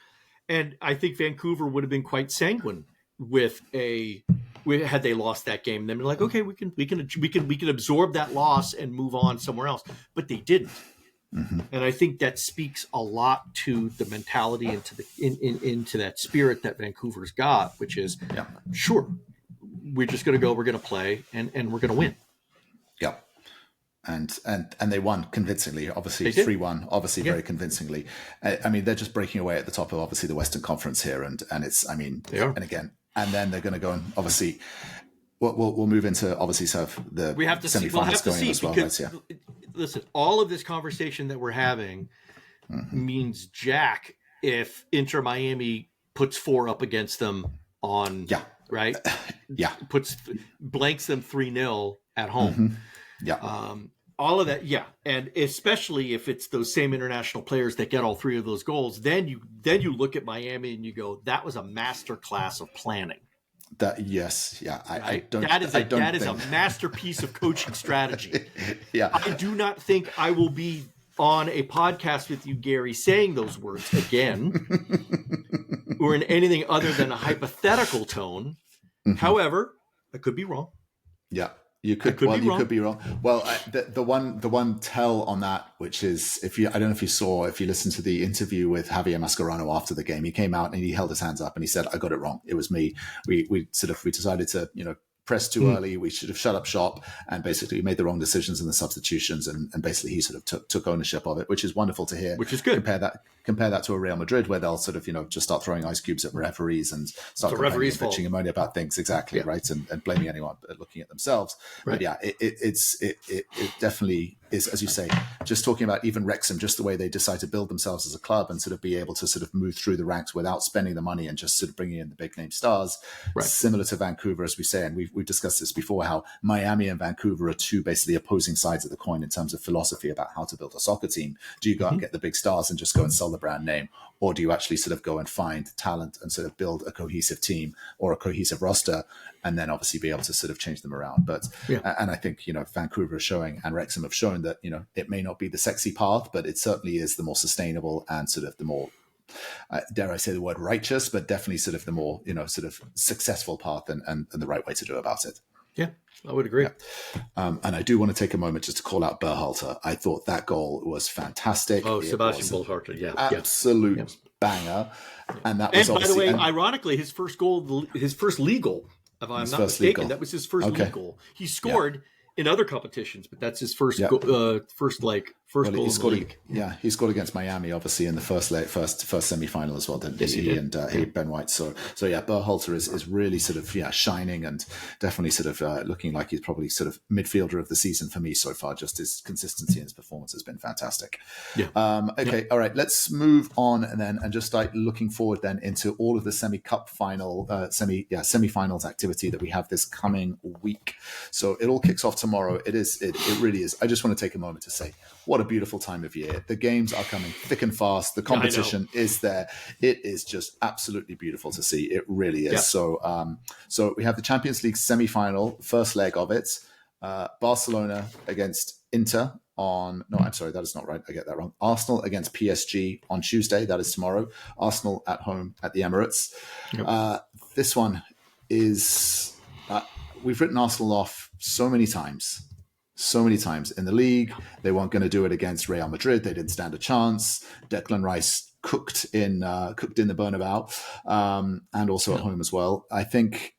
[SPEAKER 2] And I think Vancouver would have been quite sanguine had they lost that game. Then be like, okay, we can absorb that loss and move on somewhere else. But they didn't. And I think that speaks a lot to the mentality and to into that spirit that Vancouver's got, which is, sure, we're just going to go, we're going to play, and we're going to win.
[SPEAKER 1] Yeah. And they won convincingly, obviously 3-1, obviously very convincingly. I mean, they're just breaking away at the top of obviously the Western Conference here. And it's, I mean, and again, and then they're going to go and obviously we'll move into obviously sort of the semifinals going as well. Because,
[SPEAKER 2] listen, all of this conversation that we're having means jack if Inter Miami puts 4 up against them on, right? Blanks them 3-0 at home. All of that, and especially if it's those same international players that get all 3 of those goals, then you look at Miami and you go, that was a master class of planning.
[SPEAKER 1] That
[SPEAKER 2] That is a masterpiece of coaching strategy. I do not think I will be on a podcast with you, Gary, saying those words again, or in anything other than a hypothetical tone. However, I could be wrong.
[SPEAKER 1] Yeah. You could be wrong. Well, the one tell on that, which is I don't know if you listened to the interview with Javier Mascherano after the game, he came out and he held his hands up and he said, "I got it wrong. It was me. We decided to, press too early. We should have shut up shop, and basically we made the wrong decisions in the substitutions." And basically he sort of took ownership of it, which is wonderful to hear.
[SPEAKER 2] Which is good.
[SPEAKER 1] Compare that to a Real Madrid where they'll sort of, just start throwing ice cubes at referees and start bitching and moaning about things. Exactly. Right. And blaming anyone but looking at themselves. Right. But it definitely is, as you say, just talking about even Wrexham, just the way they decide to build themselves as a club and sort of be able to sort of move through the ranks without spending the money and just sort of bringing in the big name stars. Right. Similar to Vancouver, as we say, and we've discussed this before, how Miami and Vancouver are two basically opposing sides of the coin in terms of philosophy about how to build a soccer team. Do you go out and get the big stars and just go and sell the brand name? Or do you actually sort of go and find talent and sort of build a cohesive team or a cohesive roster and then obviously be able to sort of change them around? But, and I think, Vancouver is showing and Wrexham have shown that, it may not be the sexy path, but it certainly is the more sustainable and sort of the more, dare I say the word righteous, but definitely sort of the more, sort of successful path and the right way to do about it.
[SPEAKER 2] Yeah, I would agree.
[SPEAKER 1] And I do want to take a moment just to call out Berhalter. I thought that goal was fantastic.
[SPEAKER 2] Oh, Sebastian Berhalter,
[SPEAKER 1] absolute banger. And that was,
[SPEAKER 2] and by the way, ironically, his first league goal, if I'm not mistaken, that was his first league goal. He scored in other competitions, but that's his first goal in the league.
[SPEAKER 1] Yeah, he scored against Miami, obviously, in the first semi-final as well, didn't he? He did. And Ben White. So Berhalter is really sort of shining and definitely sort of looking like he's probably sort of midfielder of the season for me so far. Just his consistency and his performance has been fantastic. All right, let's move on and just start looking forward then into all of the semi-finals activity that we have this coming week. So it all kicks off tomorrow. It really is. I just want to take a moment to say, what a beautiful time of year. The games are coming thick and fast. The competition is there. It is just absolutely beautiful to see. It really is. Yeah. So we have the Champions League semi-final, first leg of it. Barcelona against Inter that is not right. I get that wrong. Arsenal against PSG on Tuesday. That is tomorrow. Arsenal at home at the Emirates. Yep. This one is... we've written Arsenal off so many times in the league. They weren't going to do it against Real Madrid. They didn't stand a chance. Declan Rice cooked in the Bernabeu, and also at home as well. I think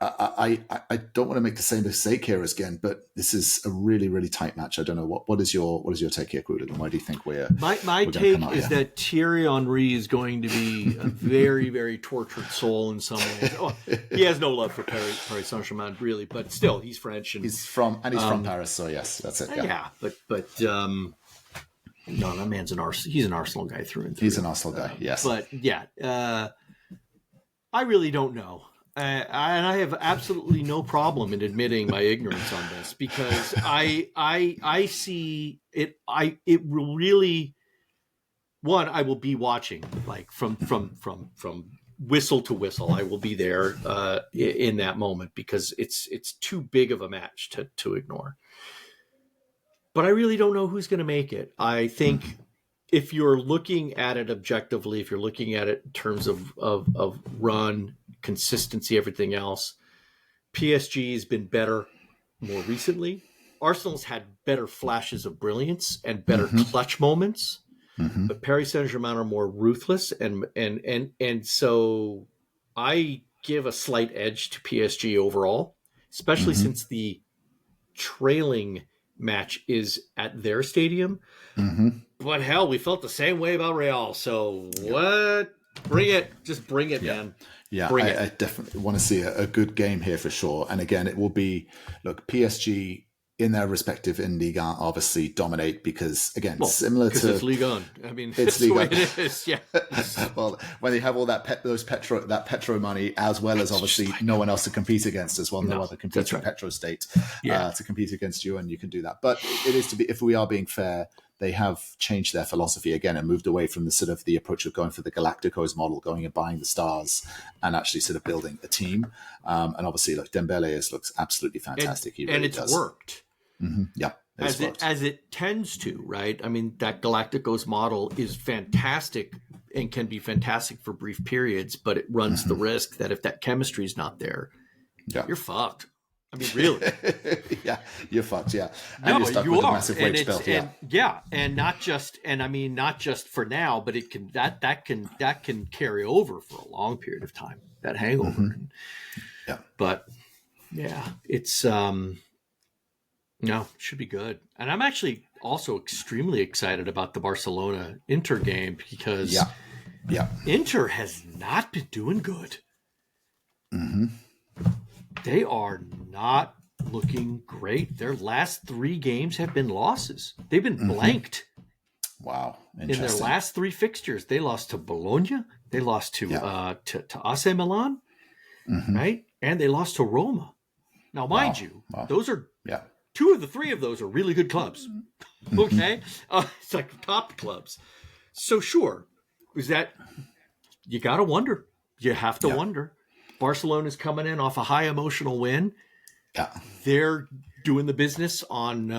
[SPEAKER 1] I don't want to make the same mistake here again, but this is a really, really tight match. I don't know what is your take here, Qooligan? Why do you think we're
[SPEAKER 2] my take is that Thierry Henry is going to be a very, very tortured soul in some ways. Oh, he has no love for Paris Saint-Germain, really, but still, he's French and
[SPEAKER 1] he's from Paris, so yes, that's it.
[SPEAKER 2] Yeah, but no, that man's he's an Arsenal guy through and through.
[SPEAKER 1] He's an Arsenal guy, yes.
[SPEAKER 2] But yeah, I really don't know. And I have absolutely no problem in admitting my ignorance on this, because I see it. It will really, I will be watching, like from whistle to whistle. I will be there in that moment, because it's too big of a match to ignore. But I really don't know who's going to make it. I think if you're looking at it objectively, if you're looking at it in terms of run, consistency, everything else, PSG has been better more recently. Arsenal's had better flashes of brilliance and better clutch moments, but Paris Saint-Germain are more ruthless, and so I give a slight edge to PSG overall, especially since the trailing match is at their stadium. But hell, we felt the same way about Real. So what? Bring it. Just bring it, man.
[SPEAKER 1] Yeah, I definitely want to see a good game here for sure. And again, it will be, look, PSG in their respective in Ligue 1 obviously dominate, because again, similar to
[SPEAKER 2] it's Ligue 1. I mean,
[SPEAKER 1] it's
[SPEAKER 2] the way
[SPEAKER 1] Ligue 1.
[SPEAKER 2] it is. Yeah.
[SPEAKER 1] Well, when they have all that petro money, as well as obviously no one else to compete against as well, no other competing petro state to compete against you, and you can do that. But it is to be, if we are being fair, they have changed their philosophy again and moved away from the sort of the approach of going for the Galacticos model, going and buying the stars and actually sort of building a team. And obviously, like Dembele looks absolutely fantastic.
[SPEAKER 2] And it's worked.
[SPEAKER 1] Yeah.
[SPEAKER 2] As it tends to, right? I mean, that Galacticos model is fantastic and can be fantastic for brief periods, but it runs the risk that if that chemistry is not there, you're fucked. I mean, really?
[SPEAKER 1] Yeah, you're fucked. Yeah, and
[SPEAKER 2] no,
[SPEAKER 1] you're stuck with a massive wage bill.
[SPEAKER 2] And not just for now, but it can that can carry over for a long period of time. That hangover.
[SPEAKER 1] Yeah,
[SPEAKER 2] but yeah, it's should be good. And I'm actually also extremely excited about the Barcelona Inter game, because Inter has not been doing good. They are not looking great. Their last 3 games have been losses. They've been blanked.
[SPEAKER 1] Wow.
[SPEAKER 2] In their last 3 fixtures, they lost to Bologna, they lost to AC Milan, right? And they lost to Roma. Now, mind you, those are 2 of the 3 of those are really good clubs. Okay? It's like top clubs. So sure, is that you got to wonder. You have to wonder. Barcelona's coming in off a high emotional win.
[SPEAKER 1] Yeah.
[SPEAKER 2] They're doing the business on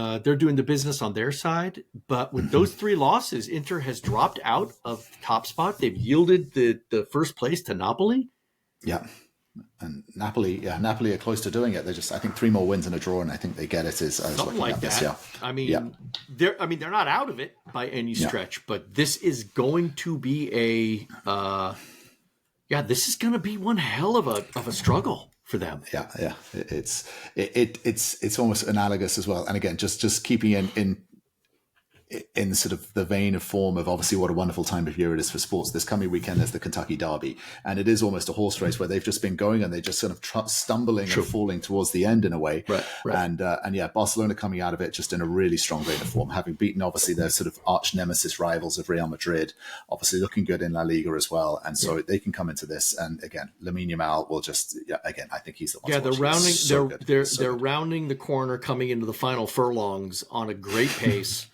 [SPEAKER 2] their side, but with those 3 losses, Inter has dropped out of the top spot. They've yielded the first place to Napoli. Yeah.
[SPEAKER 1] And Napoli are close to doing it. They're just, I think, 3 more wins and a draw, and I think they get it.
[SPEAKER 2] Something like that. I mean, they're not out of it by any stretch, but this is going to be this is going to be one hell of a struggle for them.
[SPEAKER 1] Yeah. It's almost analogous as well. And again, just keeping in sort of the vein of form of obviously what a wonderful time of year it is for sports. This coming weekend there's the Kentucky Derby, and it is almost a horse race where they've just been going and they're just sort of stumbling and falling towards the end in a way.
[SPEAKER 2] Right.
[SPEAKER 1] And Barcelona coming out of it just in a really strong vein of form, having beaten obviously their sort of arch nemesis rivals of Real Madrid, obviously looking good in La Liga as well. And so they can come into this, and again, Lamine Yamal will just again, I think he's the one.
[SPEAKER 2] Yeah, they're rounding the corner coming into the final furlongs on a great pace.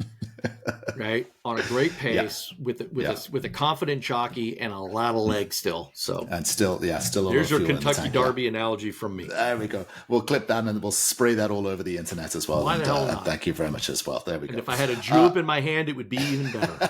[SPEAKER 2] Right, on a great pace with a confident jockey and a lot of legs still. So
[SPEAKER 1] there's
[SPEAKER 2] your Kentucky Derby analogy from me.
[SPEAKER 1] There we go. We'll clip that and we'll spray that all over the internet as well.
[SPEAKER 2] Why the hell not?
[SPEAKER 1] Thank you very much as well. There we go.
[SPEAKER 2] And if I had a julep in my hand, it would be even better.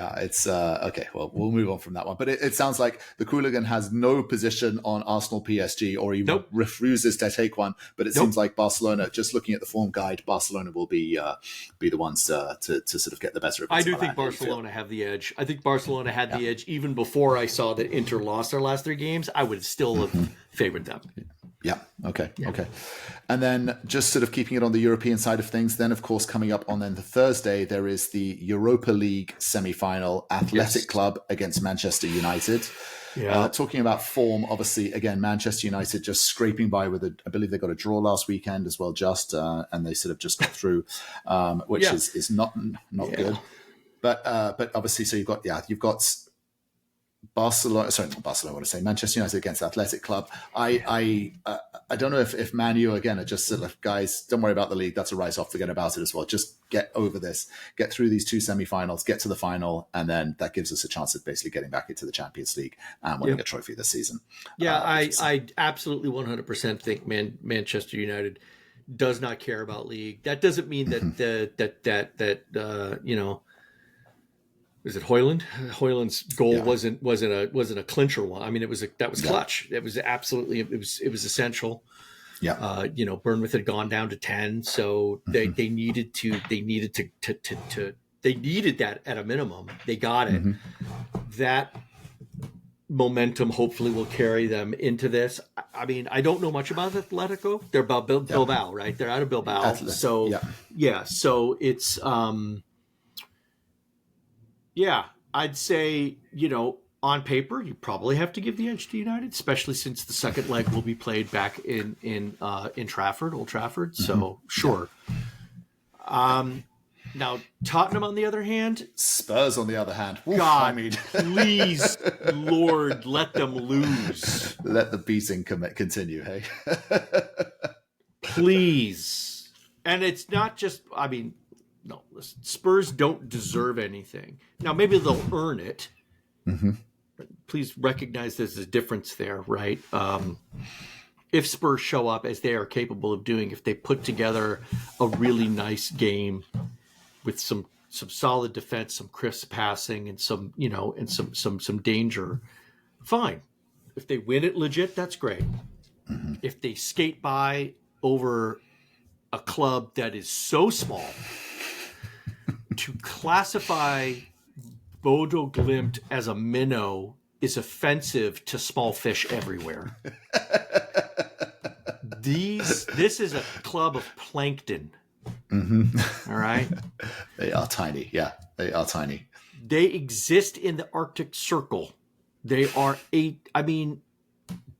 [SPEAKER 1] Yeah, it's okay. Well, we'll move on from that one. But it sounds like the Qooligan has no position on Arsenal PSG, or he refuses to take one. But it seems like Barcelona, just looking at the form guide, Barcelona will be the ones to sort of get the better of it.
[SPEAKER 2] I do think Barcelona have the edge. I think Barcelona had the edge even before I saw that Inter lost their last 3 games. I would still have favored them.
[SPEAKER 1] Yeah. Okay. And then just sort of keeping it on the European side of things, then of course coming up on then the Thursday, there is the Europa League semi-final, Athletic Club against Manchester United. Yeah. Talking about form, obviously, again, Manchester United just scraping by with I believe they got a draw last weekend as well, and they sort of just got through, which is not good. But obviously, so you've got Barcelona, sorry, not Barcelona, I want to say Manchester United against Athletic Club. I don't know if Man U, again, are just sort of, guys, don't worry about the league. That's a write-off. Forget about it as well. Just get over this. Get through these 2 semi-finals, get to the final, and then that gives us a chance of basically getting back into the Champions League and winning a trophy this season.
[SPEAKER 2] Yeah, I absolutely 100% think Manchester United does not care about league. That doesn't mean that you know, is it Højlund? Højlund's goal wasn't a clincher one. I mean, that was clutch. It was absolutely it was essential. Yeah. You know, Bournemouth had gone down to 10, so they needed that at a minimum. They got it. That momentum hopefully will carry them into this. I mean, I don't know much about Atletico. They're about Bilbao, right? They're out of Bilbao. So it's I'd say, you know, on paper, you probably have to give the edge to United, especially since the second leg will be played back in Trafford, Old Trafford. So sure. Now Tottenham, on the other hand,
[SPEAKER 1] Spurs, on the other hand,
[SPEAKER 2] God, please, Lord, let them lose.
[SPEAKER 1] Let the beating continue. Hey,
[SPEAKER 2] please. And it's not just. I mean. No, listen, Spurs don't deserve anything. Now, maybe they'll earn it. Please recognize there's a difference there, right? If Spurs show up as they are capable of doing, if they put together a really nice game with some solid defense, some crisp passing, and some, you know, and some danger, fine. If they win it legit, that's great. If they skate by over a club that is so small, to classify Bodo Glimt as a minnow is offensive to small fish everywhere. This is a club of plankton. All right?
[SPEAKER 1] They are tiny. Yeah, they are tiny.
[SPEAKER 2] They exist in the Arctic Circle. They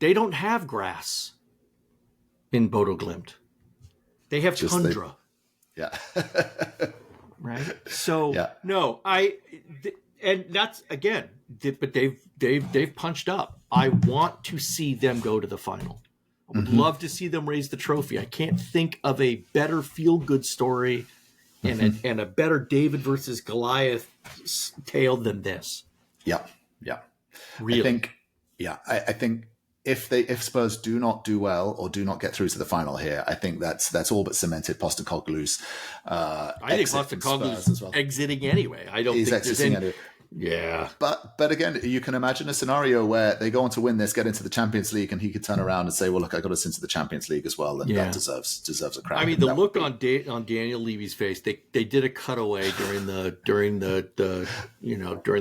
[SPEAKER 2] don't have grass in Bodo Glimt. They have tundra. Right. So and that's again, but they've punched up. I want to see them go to the final. I would love to see them raise the trophy. I can't think of a better feel-good story and a better David versus Goliath tale than this.
[SPEAKER 1] Yeah.
[SPEAKER 2] Really.
[SPEAKER 1] I think if Spurs do not do well or do not get through to the final here, I think that's all but cemented Postecoglou's
[SPEAKER 2] I think Postecoglou's exiting anyway. I don't think there's any... Anyway. Yeah.
[SPEAKER 1] But again, you can imagine a scenario where they go on to win this, get into the Champions League, and he could turn around and say, well, look, I got us into the Champions League as well, and that deserves a crown.
[SPEAKER 2] I mean, the look on Daniel Levy's face, they did a cutaway during the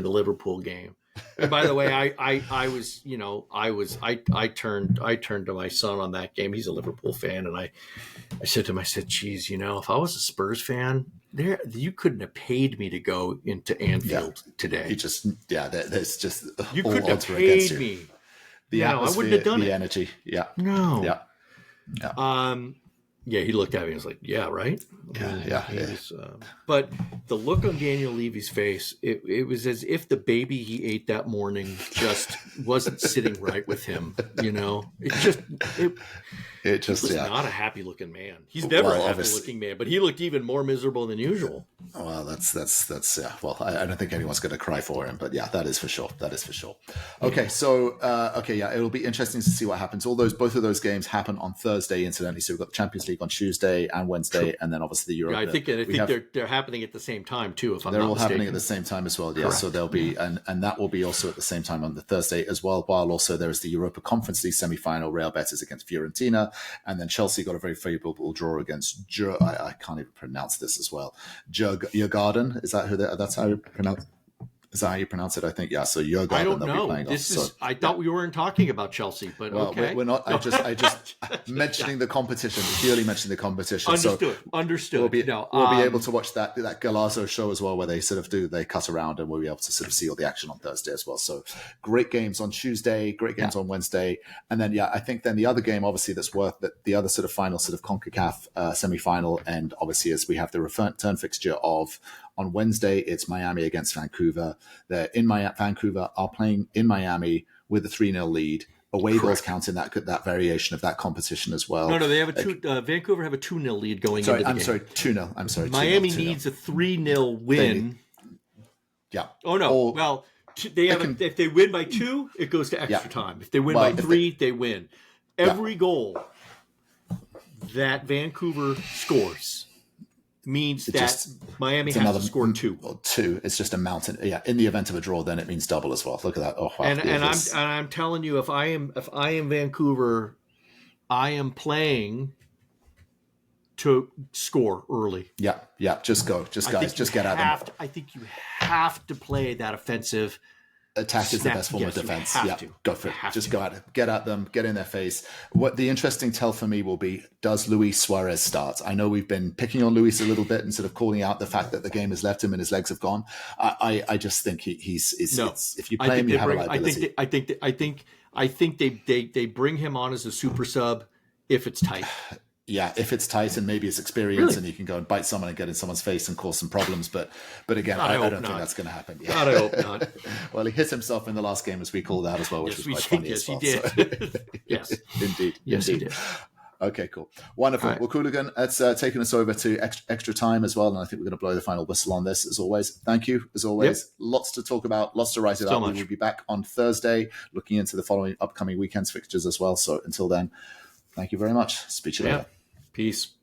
[SPEAKER 2] Liverpool game. And by the way, I turned to my son on that game. He's a Liverpool fan, and I said to him, geez, you know, if I was a Spurs fan, you couldn't have paid me to go into Anfield today.
[SPEAKER 1] There's just
[SPEAKER 2] you couldn't have paid me.
[SPEAKER 1] The atmosphere,
[SPEAKER 2] I wouldn't have done
[SPEAKER 1] the
[SPEAKER 2] it.
[SPEAKER 1] Energy,
[SPEAKER 2] no,
[SPEAKER 1] yeah.
[SPEAKER 2] He looked at me and was like, yeah, right? But the look on Daniel Levy's face, it was as if the baby he ate that morning just wasn't sitting right with him, you know? He was not a happy-looking man. He's never a happy-looking man, but he looked even more miserable than usual.
[SPEAKER 1] Well, that's well, I don't think anyone's going to cry for him, but that is for sure. Okay, so it'll be interesting to see what happens. Both of those games happen on Thursday, incidentally. So we've got the Champions League League on Tuesday and Wednesday, and then obviously the Europa.
[SPEAKER 2] I think they're happening at the same time too. If I'm
[SPEAKER 1] they're
[SPEAKER 2] not
[SPEAKER 1] all
[SPEAKER 2] mistaken.
[SPEAKER 1] happening at the same time as well. Yeah,
[SPEAKER 2] Correct.
[SPEAKER 1] so there'll be and that will be also at the same time on the Thursday as well. While also there is the Europa Conference League semi-final, Real Betis against Fiorentina, and then Chelsea got a very favourable draw against I can't even pronounce this as well. Jurgarden, is that who? That's how you pronounce. Is that how you pronounce it? I think, yeah. So Jurgarden,
[SPEAKER 2] I don't
[SPEAKER 1] they'll
[SPEAKER 2] know.
[SPEAKER 1] be playing
[SPEAKER 2] This
[SPEAKER 1] off.
[SPEAKER 2] is. I thought we weren't talking about Chelsea, but
[SPEAKER 1] Well,
[SPEAKER 2] okay.
[SPEAKER 1] we're not. I just mentioning the competition, purely mentioning the competition.
[SPEAKER 2] Understood.
[SPEAKER 1] We'll be able to watch that Galazzo show as well, where they cut around, and we'll be able to sort of see all the action on Thursday as well. So great games on Tuesday, great games on Wednesday, and then I think then the other game obviously that's worth that the other sort of final sort of CONCACAF semi-final, and obviously as we have the return fixture of. On Wednesday, it's Miami against Vancouver. They're in Vancouver are playing in Miami with a 3-0 lead. Away goals count in that variation of that competition as well.
[SPEAKER 2] No, they have Vancouver have a 2-0 lead going into the game.
[SPEAKER 1] I'm sorry, 2-0. I'm sorry.
[SPEAKER 2] Miami
[SPEAKER 1] 2-0.
[SPEAKER 2] needs a 3-0 win. Oh no. If they win by 2, it goes to extra time. If they win by 3, they win. Every goal that Vancouver scores means that Miami has to score 2.
[SPEAKER 1] Well, 2. It's just a mountain. Yeah. In the event of a draw, then it means double as well. Look at that. Oh, wow.
[SPEAKER 2] And I'm telling you, if I am Vancouver, I am playing to score early.
[SPEAKER 1] Yeah. Just go. Just guys. Just get at them.
[SPEAKER 2] I think you have to play that offensive.
[SPEAKER 1] Attack is the best form of defense. Go for it. Just go at it. Get at them. Get in their face. What the interesting tell for me will be, does Luis Suarez start? I know we've been picking on Luis a little bit and sort of calling out the fact that the game has left him and his legs have gone. I just think he's if you play him, you have a liability.
[SPEAKER 2] I think they bring him on as a super sub if it's tight.
[SPEAKER 1] Yeah, if it's tight and maybe it's experience and you can go and bite someone and get in someone's face and cause some problems. But again, I don't think that's going to happen. Yeah.
[SPEAKER 2] God, I hope not.
[SPEAKER 1] Well, he hit himself in the last game, as we called out as well, which was quite funny as well.
[SPEAKER 2] Yes, he did. Yes.
[SPEAKER 1] Indeed.
[SPEAKER 2] Yes, he did.
[SPEAKER 1] Okay, cool. Wonderful. Right. Well, Qooligan, it's taken us over to extra time as well, and I think we're going to blow the final whistle on this, as always. Thank you, as always. Yep. Lots to talk about, lots to write it up. We will be back on Thursday, looking into the upcoming weekend's fixtures as well. So until then, thank you very much. Speak to you later.
[SPEAKER 2] Peace.